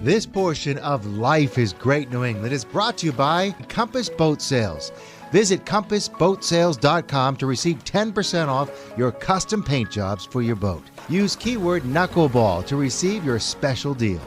This portion of Life is Great New England is brought to you by Compass Boat Sales. Visit compassboatsales.com to receive 10% off your custom paint jobs for your boat. Use keyword knuckleball to receive your special deal.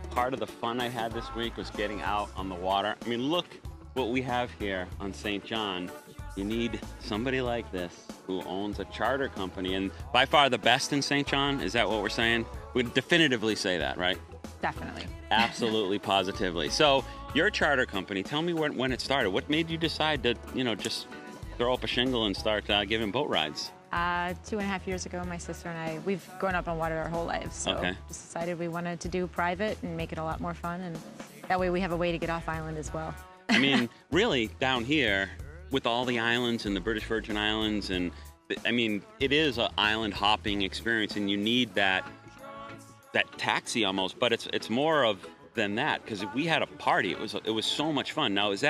Part of the fun I had this week was getting out on the water. I mean, look what we have here on St. John. You need somebody like this who owns a charter company, and by far the best in St. John. Is that what we're saying? We'd definitively say that, right? Definitely. Absolutely, positively. So your charter company, tell me when it started. What made you decide to, just throw up a shingle and start giving boat rides? 2.5 years ago, my sister and I, we've grown up on water our whole lives, so just decided we wanted to do private and make it a lot more fun, and that way we have a way to get off island as well. I mean, really, down here, with all the islands and the British Virgin Islands, and I mean, it is an island hopping experience, and you need that taxi almost, but it's more than that, because if we had a party, it was so much fun. Now, does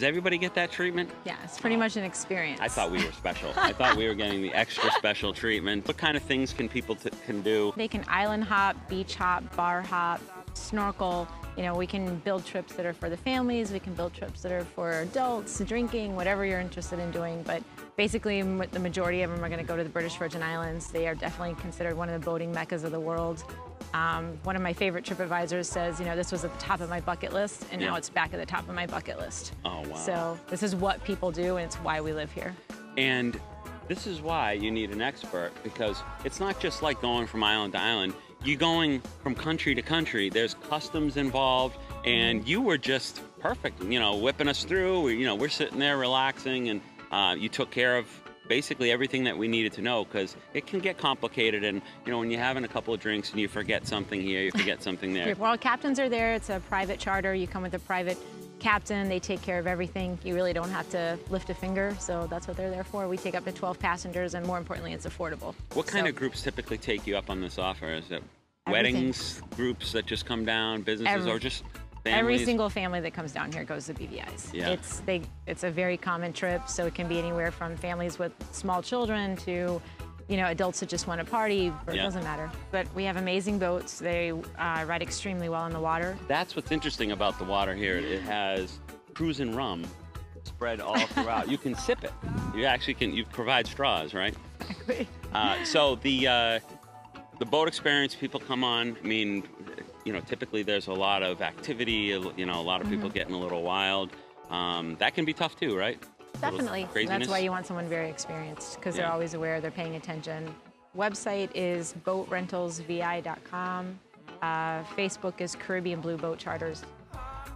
everybody get that treatment? Yeah, it's pretty much an experience. I thought we were special. I thought we were getting the extra special treatment. What kind of things can people can do? They can island hop, beach hop, bar hop, snorkel. We can build trips that are for the families. We can build trips that are for adults, drinking, whatever you're interested in doing. But basically, the majority of them are going to go to the British Virgin Islands. They are definitely considered one of the boating meccas of the world. One of my favorite trip advisors says, this was at the top of my bucket list, and now it's back at the top of my bucket list. Oh, wow. So this is what people do, and it's why we live here. And this is why you need an expert, because it's not just like going from island to island. You're going from country to country. There's customs involved, and you were just perfect, whipping us through. We're sitting there relaxing, and you took care of basically everything that we needed to know, because it can get complicated, and when you're having a couple of drinks and you forget something here, you forget something there. Well, captains are there. It's a private charter. You come with a private captain. They take care of everything. You really don't have to lift a finger, so that's what they're there for. We take up to 12 passengers, and more importantly, it's affordable. What kind of groups typically take you up on this offer? Is it weddings, groups that just come down, businesses, or just families? Every single family that comes down here goes to BVI's. Yeah. It's a very common trip, so it can be anywhere from families with small children to adults that just want to party. It doesn't matter. But we have amazing boats. They ride extremely well in the water. That's what's interesting about the water here. It has cruisin' rum spread all throughout. You can sip it. You actually can. You provide straws, right? Exactly. So the boat experience, people come on. I mean, typically there's a lot of activity. A lot of people getting a little wild. That can be tough too, right? Definitely. That's why you want someone very experienced, because they're always aware, they're paying attention. Website is boatrentalsvi.com. Facebook is Carribean Blue Boat Charters.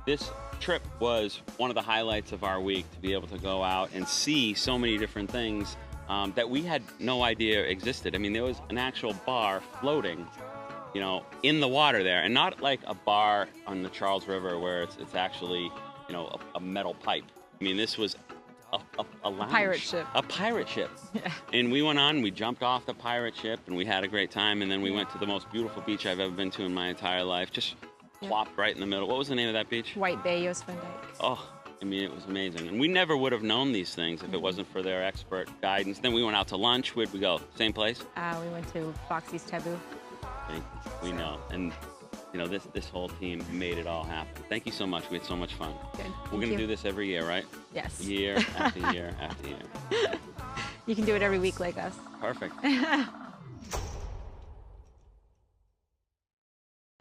This trip was one of the highlights of our week, to be able to go out and see so many different things that we had no idea existed. I mean, there was an actual bar floating, in the water there, and not like a bar on the Charles River where it's actually, a metal pipe. I mean, this was a lounge. Pirate ship. A pirate ship. Yeah. And we went on, we jumped off the pirate ship, and we had a great time, and then we went to the most beautiful beach I've ever been to in my entire life. Just plopped right in the middle. What was the name of that beach? White Bay, Yost Van Dyke. Oh, I mean, it was amazing. And we never would have known these things if it wasn't for their expert guidance. Then we went out to lunch. Where'd we go? Same place? We went to Foxy's Taboo. We know. And this whole team made it all happen. Thank you so much. We had so much fun. Good. We're going to do this every year, right? Yes. Year after year after year. You can do it every week like us. Perfect.